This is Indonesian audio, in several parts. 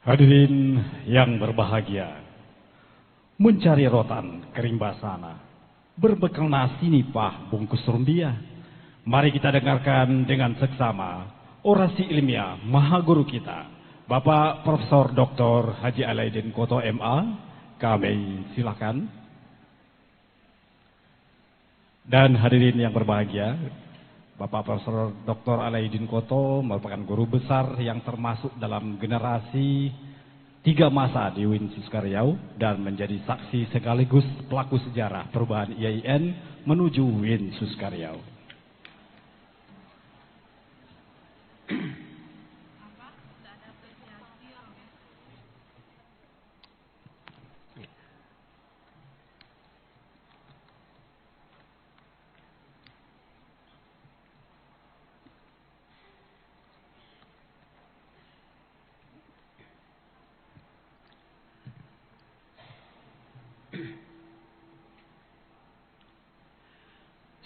Hadirin yang berbahagia, mencari rotan kerimbasana, berbekal nasi nipah bungkus rumbia. Mari kita dengarkan dengan seksama orasi ilmiah Maha Guru kita, Bapak Profesor Dr. Haji Alaidin Koto MA. Kami silakan. Dan hadirin yang berbahagia, Bapak Profesor Dr. Alaidin Koto merupakan guru besar yang termasuk dalam generasi 3 masa di UIN Suska Riau dan menjadi saksi sekaligus pelaku sejarah perubahan IAIN menuju UIN Suska Riau.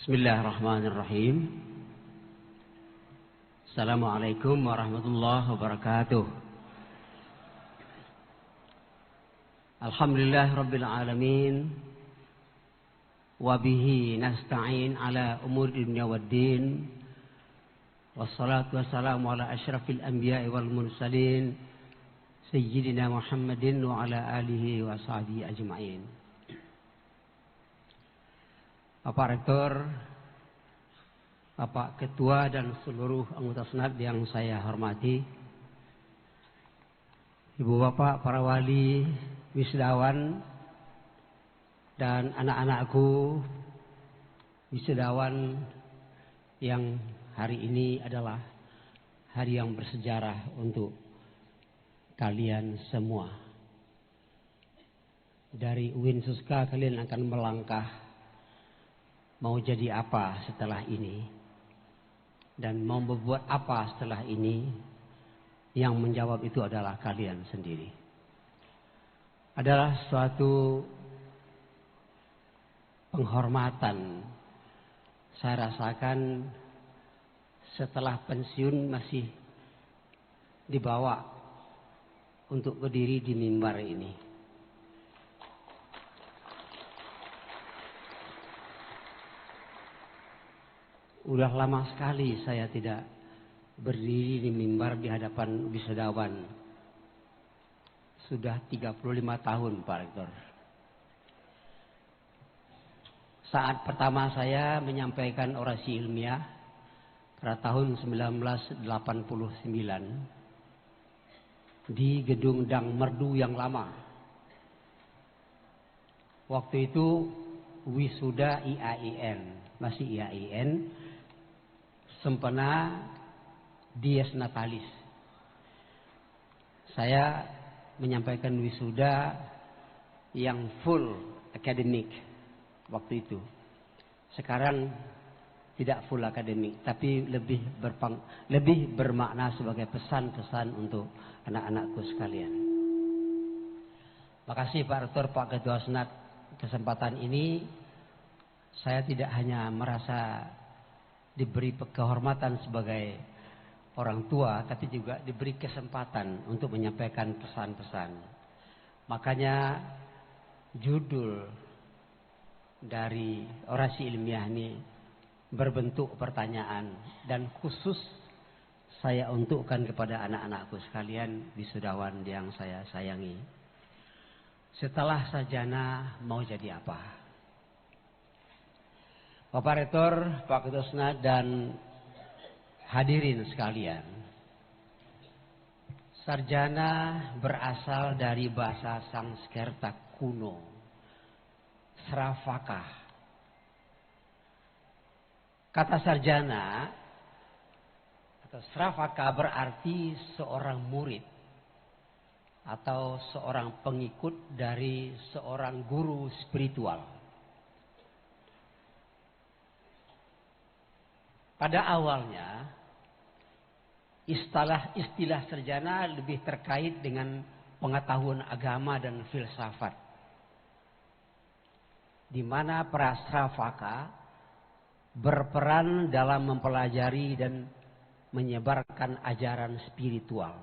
Bismillahirrahmanirrahim. Assalamualaikum warahmatullahi wabarakatuh. Alhamdulillah rabbil alamin. Wabihi nasta'in ala umur dunya waddin. Wassalatu wassalamu ala asyrafil anbiya'i wal mursalin Sayyidina Muhammadin wa ala alihi wa sahbihi ajma'in. Bapak Rektor, Bapak Ketua dan seluruh anggota Senat yang saya hormati, Ibu Bapak para wali, wisudawan, dan anak-anakku wisudawan yang hari ini adalah hari yang bersejarah untuk kalian semua. Dari UIN Suska kalian akan melangkah mau jadi apa setelah ini dan mau berbuat apa setelah ini. Yang menjawab itu adalah kalian sendiri. Adalah suatu penghormatan saya rasakan setelah pensiun masih dibawa untuk berdiri di mimbar ini. Udah lama sekali saya tidak berdiri di mimbar di hadapan wisudawan. Sudah 35 tahun, Pak Rektor. Saat pertama saya menyampaikan orasi ilmiah pada tahun 1989 di Gedung Dang Merdu yang lama. Waktu itu wisuda IAIN, masih IAIN. Sempena Dies Natalis. Saya menyampaikan wisuda yang full akademik waktu itu. Sekarang tidak full akademik, tapi lebih bermakna sebagai pesan-pesan untuk anak-anakku sekalian. Makasih Pak Rektor, Pak Ketua Senat. Kesempatan ini saya tidak hanya merasa diberi kehormatan sebagai orang tua, tapi juga diberi kesempatan untuk menyampaikan pesan-pesan. Makanya judul dari orasi ilmiah ini berbentuk pertanyaan dan khusus saya untukkan kepada anak-anakku sekalian, wisudawan yang saya sayangi. Setelah sarjana mau jadi apa? Bapak Rektor, Pak Ketua Senat, dan hadirin sekalian. Sarjana berasal dari bahasa Sanskerta kuno, Sravaka. Kata sarjana atau Sravaka berarti seorang murid atau seorang pengikut dari seorang guru spiritual. Pada awalnya istilah sarjana lebih terkait dengan pengetahuan agama dan filsafat, di mana para Sravaka berperan dalam mempelajari dan menyebarkan ajaran spiritual.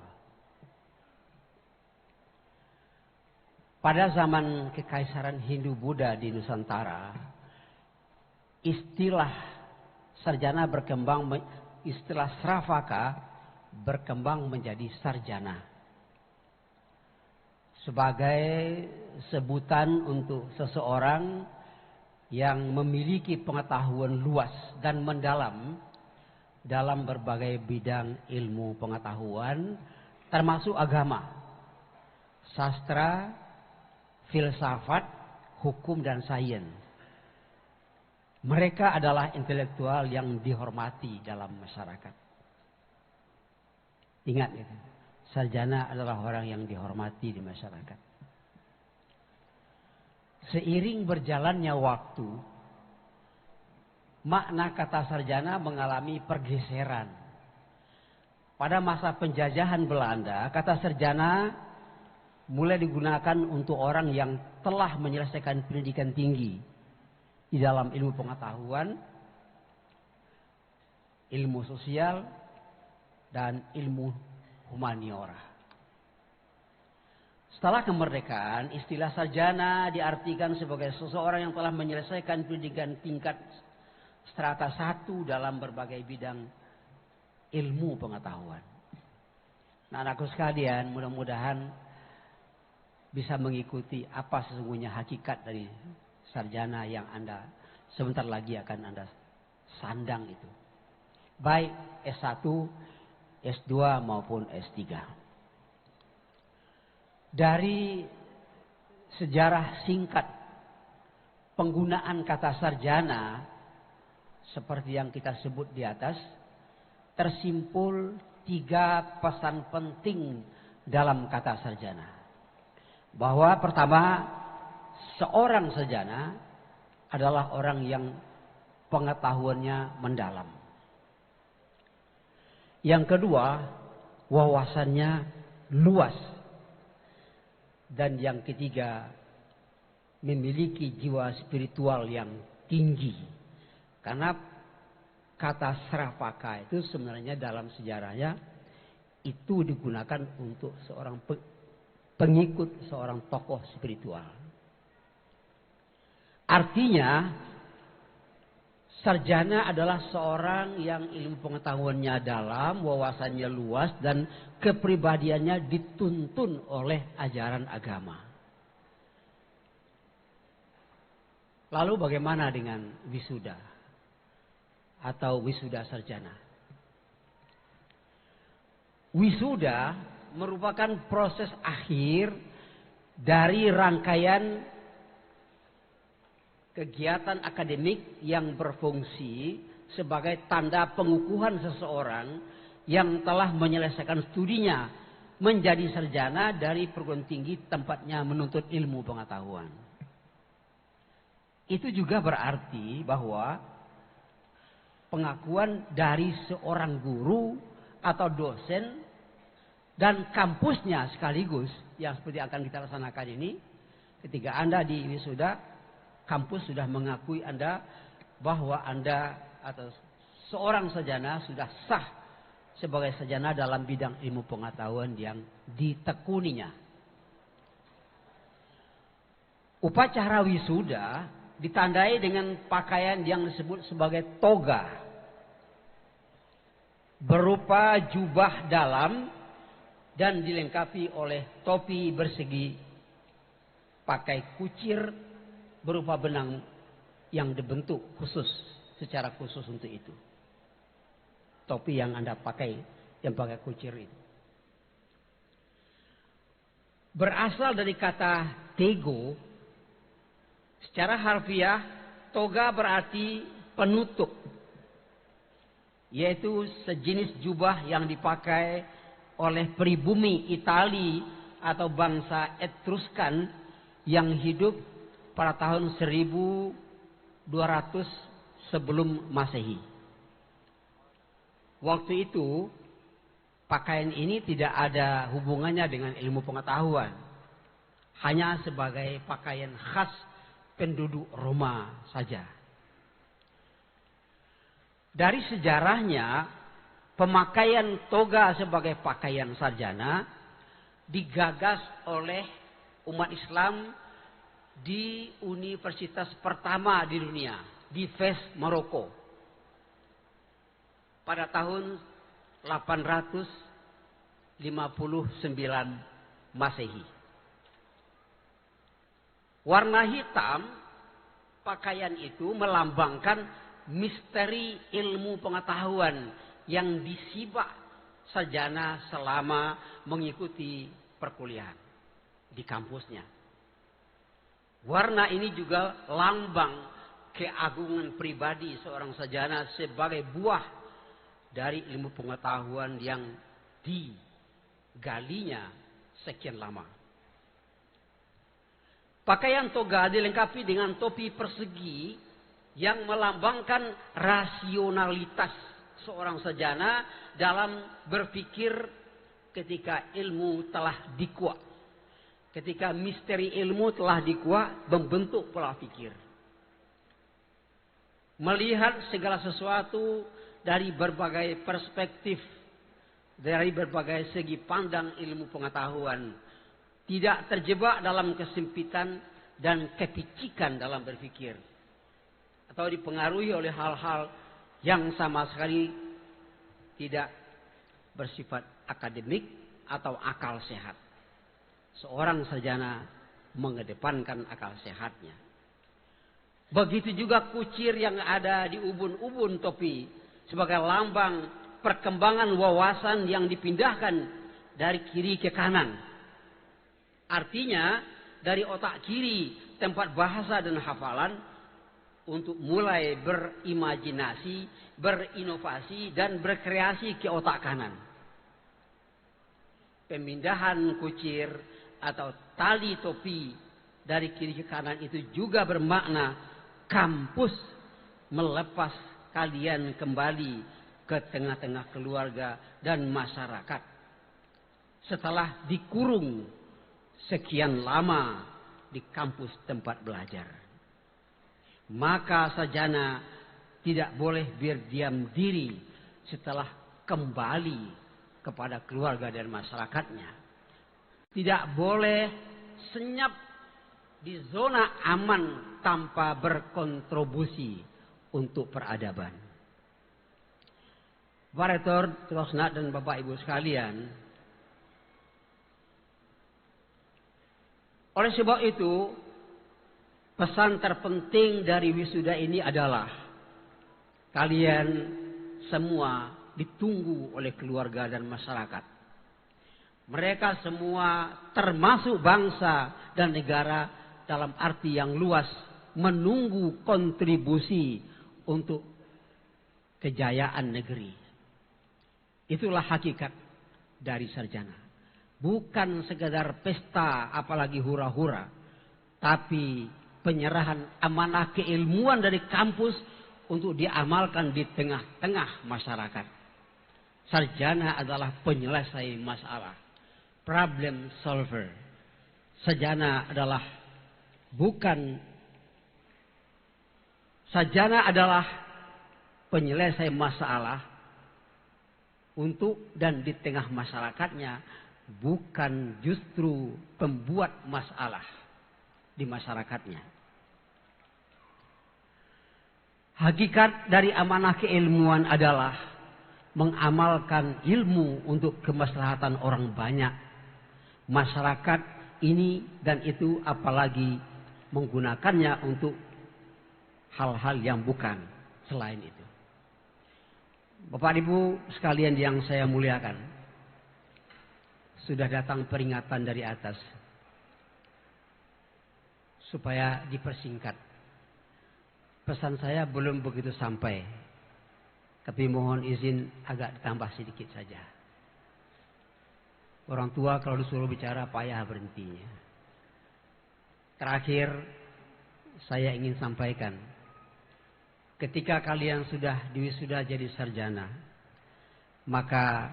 Pada zaman kekaisaran Hindu-Buddha di Nusantara, istilah sarjana berkembang, istilah Sravaka berkembang menjadi sarjana. Sebagai sebutan untuk seseorang yang memiliki pengetahuan luas dan mendalam dalam berbagai bidang ilmu pengetahuan, termasuk agama, sastra, filsafat, hukum, dan sains. Mereka adalah intelektual yang dihormati dalam masyarakat. Ingat itu, sarjana adalah orang yang dihormati di masyarakat. Seiring berjalannya waktu, makna kata sarjana mengalami pergeseran. Pada masa penjajahan Belanda, kata sarjana mulai digunakan untuk orang yang telah menyelesaikan pendidikan tinggi di dalam ilmu pengetahuan, ilmu sosial, dan ilmu humaniora. Setelah kemerdekaan, istilah sarjana diartikan sebagai seseorang yang telah menyelesaikan pendidikan tingkat strata 1 dalam berbagai bidang ilmu pengetahuan. Nah, anakku sekalian, mudah-mudahan bisa mengikuti apa sesungguhnya hakikat dari sarjana yang Anda sebentar lagi akan Anda sandang itu. Baik S1, S2 maupun S3. Dari sejarah singkat penggunaan kata sarjana seperti yang kita sebut di atas, tersimpul 3 pesan penting dalam kata sarjana. Bahwa pertama, seorang sarjana adalah orang yang pengetahuannya mendalam. Yang kedua, wawasannya luas. Dan yang ketiga, memiliki jiwa spiritual yang tinggi. Karena kata Sravaka itu sebenarnya dalam sejarahnya itu digunakan untuk seorang pengikut seorang tokoh spiritual. Artinya, sarjana adalah seorang yang ilmu pengetahuannya dalam, wawasannya luas, dan kepribadiannya dituntun oleh ajaran agama. Lalu bagaimana dengan wisuda atau wisuda sarjana? Wisuda merupakan proses akhir dari rangkaian kegiatan akademik yang berfungsi sebagai tanda pengukuhan seseorang yang telah menyelesaikan studinya menjadi sarjana dari perguruan tinggi tempatnya menuntut ilmu pengetahuan. Itu juga berarti bahwa pengakuan dari seorang guru atau dosen dan kampusnya sekaligus yang seperti akan kita laksanakan ini, ketika Anda di wisuda, kampus sudah mengakui Anda bahwa Anda atau seorang sarjana sudah sah sebagai sarjana dalam bidang ilmu pengetahuan yang ditekuninya. Upacara wisuda ditandai dengan pakaian yang disebut sebagai toga, berupa jubah dalam dan dilengkapi oleh topi bersegi, pakai kucir berupa benang yang dibentuk khusus, secara khusus untuk itu. Topi yang Anda pakai, yang pakai kucir itu. Berasal dari kata tego, secara harfiah toga berarti penutup, yaitu sejenis jubah yang dipakai oleh pribumi Itali atau bangsa Etruskan yang hidup pada tahun 1200 sebelum Masehi. Waktu itu pakaian ini tidak ada hubungannya dengan ilmu pengetahuan, hanya sebagai pakaian khas penduduk Roma saja. Dari sejarahnya, pemakaian toga sebagai pakaian sarjana digagas oleh umat Islam di universitas pertama di dunia, di Fez, Maroko. Pada tahun 859 Masehi. Warna hitam pakaian itu melambangkan misteri ilmu pengetahuan yang disibak sarjana selama mengikuti perkuliahan di kampusnya. Warna ini juga lambang keagungan pribadi seorang sarjana sebagai buah dari ilmu pengetahuan yang digalinya sekian lama. Pakaian toga dilengkapi dengan topi persegi yang melambangkan rasionalitas seorang sarjana dalam berpikir ketika ilmu telah dikuak. Ketika misteri ilmu telah dikuak, membentuk pola pikir. Melihat segala sesuatu dari berbagai perspektif, dari berbagai segi pandang ilmu pengetahuan. Tidak terjebak dalam kesempitan dan kepicikan dalam berpikir. Atau dipengaruhi oleh hal-hal yang sama sekali tidak bersifat akademik atau akal sehat. Seorang sarjana mengedepankan akal sehatnya. Begitu juga kucir yang ada di ubun-ubun topi sebagai lambang perkembangan wawasan yang dipindahkan dari kiri ke kanan. Artinya dari otak kiri tempat bahasa dan hafalan untuk mulai berimajinasi, berinovasi dan berkreasi ke otak kanan. Pemindahan kucir atau tali topi dari kiri ke kanan itu juga bermakna kampus melepas kalian kembali ke tengah-tengah keluarga dan masyarakat. Setelah dikurung sekian lama di kampus tempat belajar. Maka sarjana tidak boleh berdiam diri setelah kembali kepada keluarga dan masyarakatnya. Tidak boleh senyap di zona aman tanpa berkontribusi untuk peradaban. Para rektor, dan Bapak Ibu sekalian, oleh sebab itu, pesan terpenting dari wisuda ini adalah kalian semua ditunggu oleh keluarga dan masyarakat. Mereka semua termasuk bangsa dan negara dalam arti yang luas menunggu kontribusi untuk kejayaan negeri. Itulah hakikat dari sarjana. Bukan sekedar pesta apalagi hura-hura. Tapi penyerahan amanah keilmuan dari kampus untuk diamalkan di tengah-tengah masyarakat. Sarjana adalah penyelesai masalah. Problem solver. Sarjana adalah penyelesai masalah untuk dan di tengah masyarakatnya. Bukan justru pembuat masalah di masyarakatnya. Hakikat dari amanah keilmuan adalah mengamalkan ilmu untuk kemaslahatan orang banyak. Masyarakat ini dan itu, apalagi menggunakannya untuk hal-hal yang bukan selain itu. Bapak Ibu sekalian yang saya muliakan, sudah datang peringatan dari atas supaya dipersingkat. Pesan saya belum begitu sampai, tapi mohon izin agak ditambah sedikit saja. Orang tua kalau disuruh bicara payah berhentinya. Terakhir saya ingin sampaikan, ketika kalian sudah diwisuda jadi sarjana, maka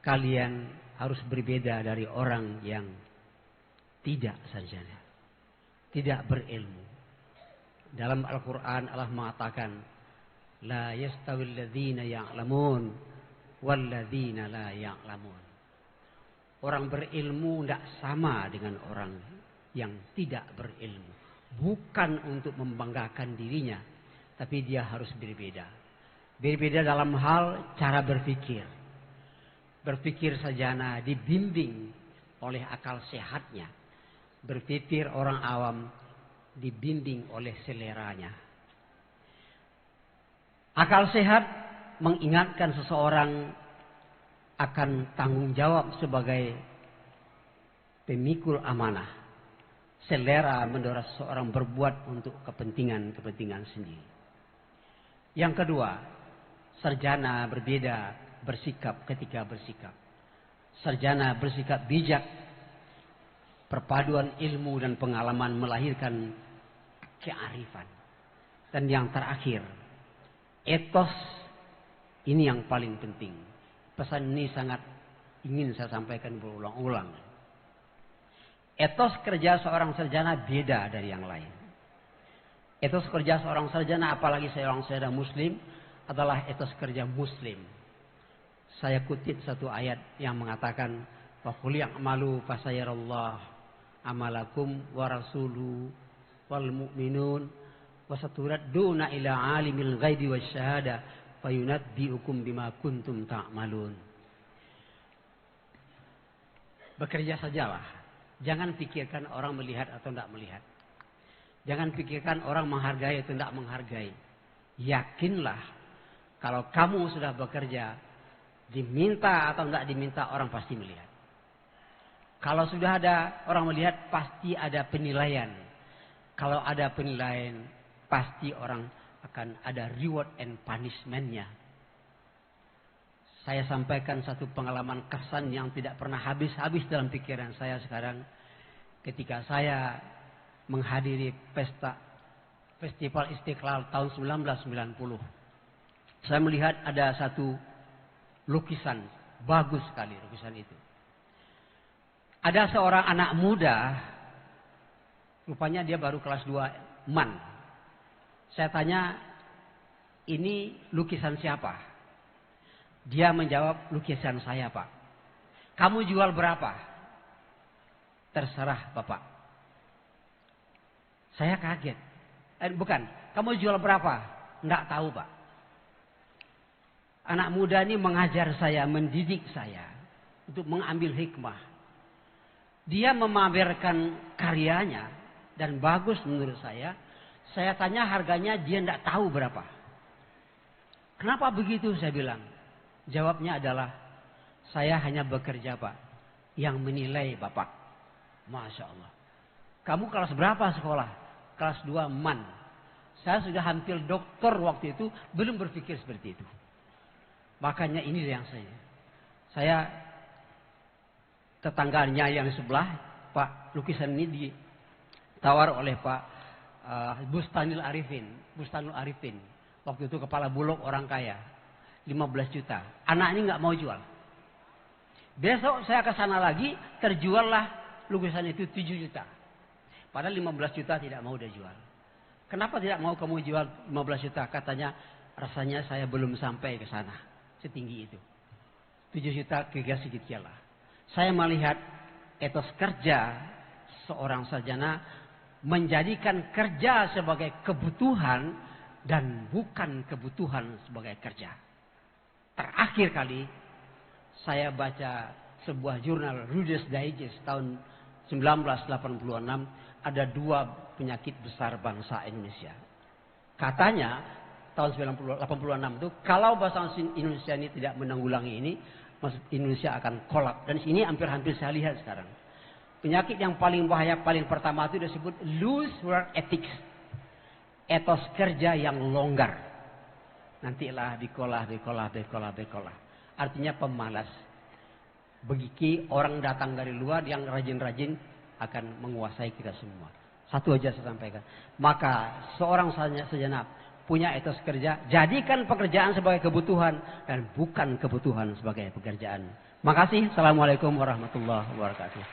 kalian harus berbeda dari orang yang tidak sarjana, tidak berilmu. Dalam Al-Quran Allah mengatakan, La yastawil ladzina ya'lamun wal ladzina la ya'lamun. Orang berilmu tidak sama dengan orang yang tidak berilmu. Bukan untuk membanggakan dirinya, tapi dia harus berbeda. Berbeda dalam hal cara berpikir. Berpikir sarjana dibimbing oleh akal sehatnya. Berpikir orang awam dibimbing oleh seleranya. Akal sehat mengingatkan seseorang akan tanggung jawab sebagai pemikul amanah. Selera mendorong seseorang berbuat untuk kepentingan sendiri. Yang kedua, sarjana berbeda bersikap ketika bersikap. Sarjana bersikap bijak. Perpaduan ilmu dan pengalaman melahirkan kearifan. Dan yang terakhir, etos ini yang paling penting. Pesan ini sangat ingin saya sampaikan berulang-ulang. Etos kerja seorang sarjana beda dari yang lain. Etos kerja seorang sarjana, apalagi seorang sarjana muslim, adalah etos kerja muslim. Saya kutip satu ayat yang mengatakan, wa qul ya'malu fasayarallah amalakum wa rasuluhu wal mu'minun wa saturadduna ila alimil ghaibi wasyahada fayunabbiukum bima kuntum ta'malun. Bekerja sajalah. Jangan pikirkan orang melihat atau tidak melihat. Jangan pikirkan orang menghargai atau tidak menghargai. Yakinlah kalau kamu sudah bekerja, diminta atau tidak diminta, orang pasti melihat. Kalau sudah ada orang melihat, pasti ada penilaian. Kalau ada penilaian, pasti orang akan ada reward and punishment-nya. Saya sampaikan satu pengalaman kesan yang tidak pernah habis-habis dalam pikiran saya sekarang. Ketika saya menghadiri Festival Istiqlal tahun 1990. Saya melihat ada satu lukisan. Bagus sekali lukisan itu. Ada seorang anak muda. Rupanya dia baru kelas 2 MAN. Saya tanya, ini lukisan siapa? Dia menjawab, lukisan saya, Pak. Kamu jual berapa? Terserah, Bapak. Saya kaget. Bukan, kamu jual berapa? Enggak tahu, Pak. Anak muda ini mengajar saya, mendidik saya untuk mengambil hikmah. Dia memamerkan karyanya dan bagus menurut saya. Saya tanya harganya, dia enggak tahu berapa. Kenapa begitu? Saya bilang. Jawabnya adalah, saya hanya bekerja, Pak. Yang menilai Bapak. Masya Allah. Kamu kelas berapa sekolah? Kelas 2 MAN. Saya sudah hampir doktor waktu itu, belum berpikir seperti itu. Makanya ini yang saya tetangganya yang sebelah, Pak, lukisan ini ditawar oleh Pak Bustanul Arifin. Waktu itu kepala bulog orang kaya. 15 juta. Anak ini nggak mau jual. Besok saya ke sana lagi, terjuallah lukisan itu 7 juta. Padahal 15 juta tidak mau dia jual. Kenapa tidak mau kamu jual 15 juta? Katanya, rasanya saya belum sampai ke sana. Setinggi itu. 7 juta kira sedikit lah. Saya melihat etos kerja seorang sarjana menjadikan kerja sebagai kebutuhan dan bukan kebutuhan sebagai kerja. Terakhir kali saya baca sebuah jurnal Reader's Digest tahun 1986, ada 2 penyakit besar bangsa Indonesia. Katanya tahun 1986 itu kalau bangsa Indonesia ini tidak menanggulangi ini, Indonesia akan kolap. Dan ini hampir-hampir saya lihat sekarang. Penyakit yang paling bahaya paling pertama itu disebut loose work ethics. Etos kerja yang longgar. Nantilah bikolah. Artinya pemalas. Begitu orang datang dari luar yang rajin-rajin akan menguasai kita semua. Satu aja saya sampaikan. Maka seorang sarjana punya etos kerja. Jadikan pekerjaan sebagai kebutuhan dan bukan kebutuhan sebagai pekerjaan. Makasih. Assalamualaikum warahmatullahi wabarakatuh.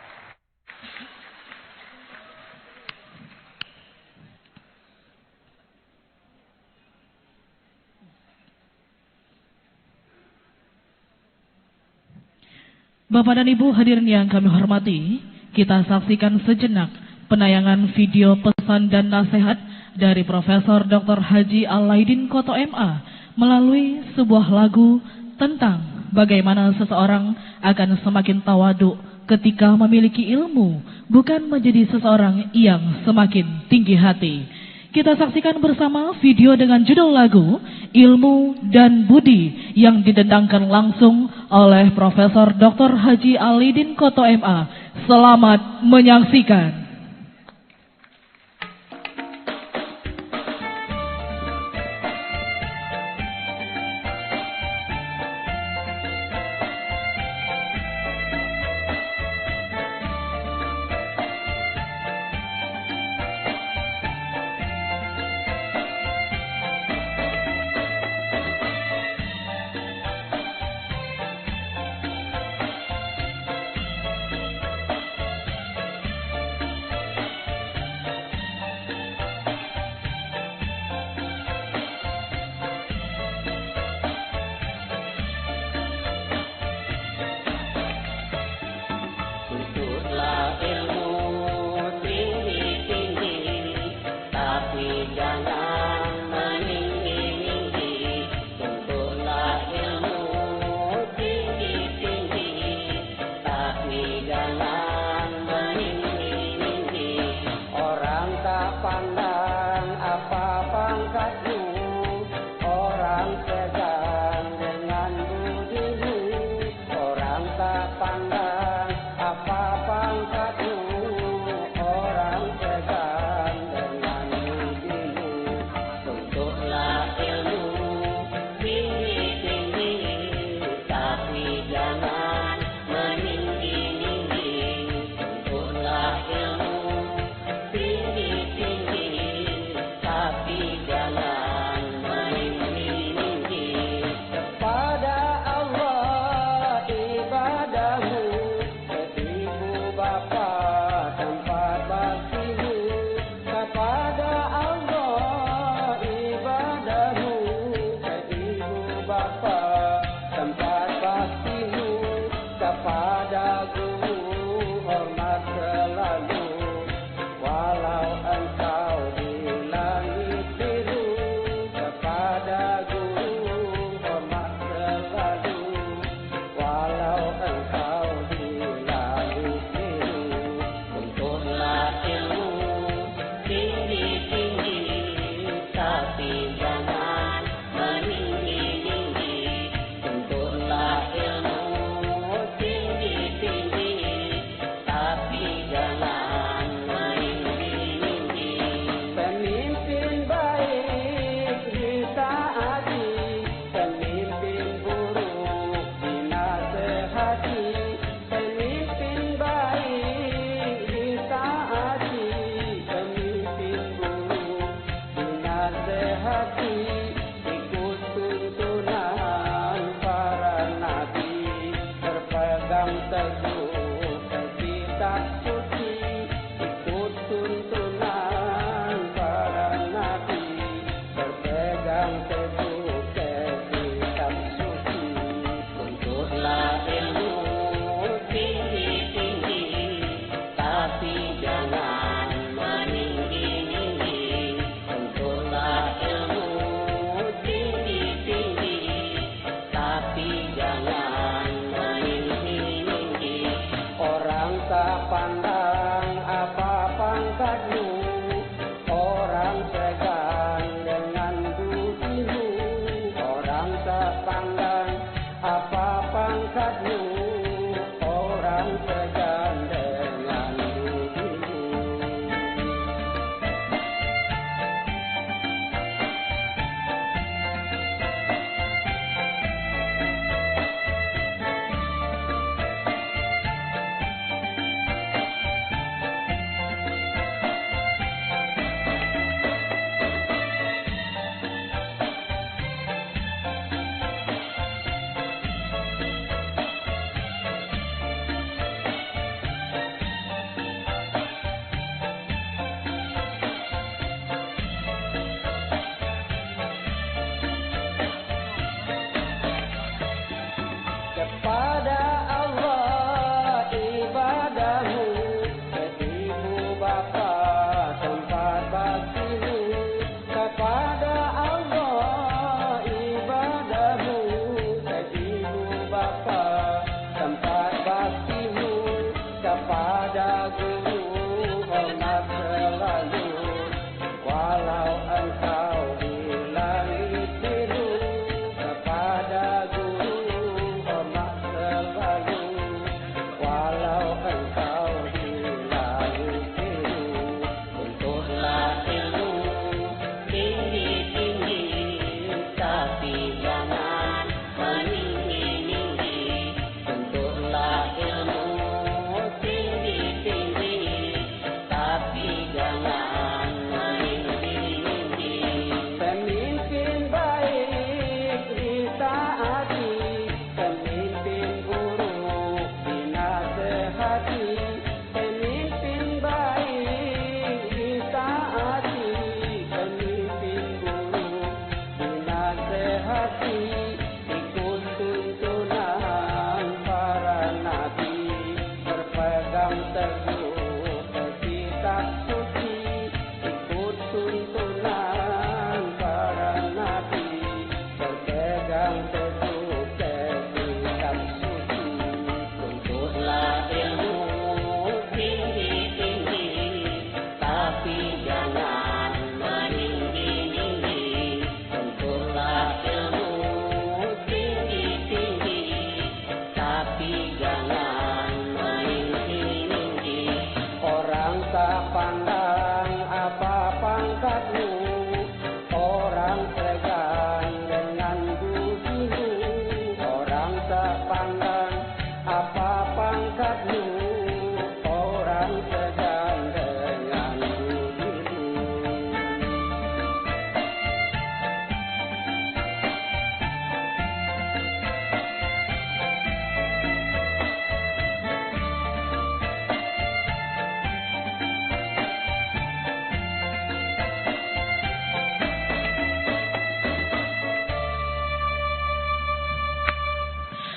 Bapak dan Ibu hadirin yang kami hormati, kita saksikan sejenak penayangan video pesan dan nasihat dari Profesor Dr. Haji Alaidin Koto MA melalui sebuah lagu tentang bagaimana seseorang akan semakin tawaduk ketika memiliki ilmu, bukan menjadi seseorang yang semakin tinggi hati. Kita saksikan bersama video dengan judul lagu Ilmu dan Budi yang didendangkan langsung oleh Profesor Dr. Haji Alaidin Koto MA. Selamat menyaksikan.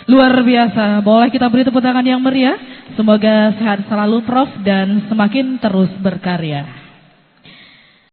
Luar biasa, boleh kita beri tepuk tangan yang meriah. Semoga sehat selalu Prof dan semakin terus berkarya.